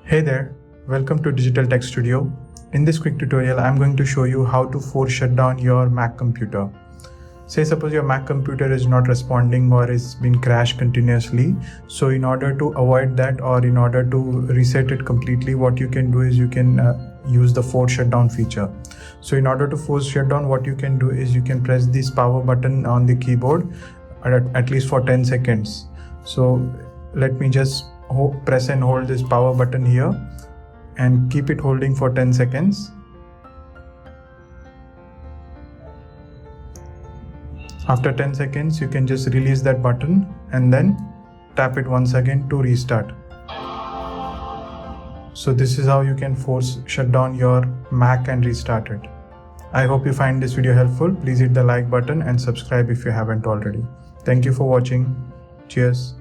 Hey there, welcome to Digital Tech Studio. In this quick tutorial, I'm going to show you how to force shut down your Mac computer. Say suppose your Mac computer is not responding or is been crashed continuously. So in order to avoid that or in order to reset it completely, what you can do is you can use the force shutdown feature. So in order to force shutdown, what you can do is you can press this power button on the keyboard at least for 10 seconds. So let me just press and hold this power button here and keep it holding for 10 seconds. After 10 seconds, you can just release that button and then tap it once again to restart. So this is how you can force shut down your Mac and restart it. I hope you find this video helpful. Please hit the like button and subscribe if you haven't already. Thank you for watching. Cheers.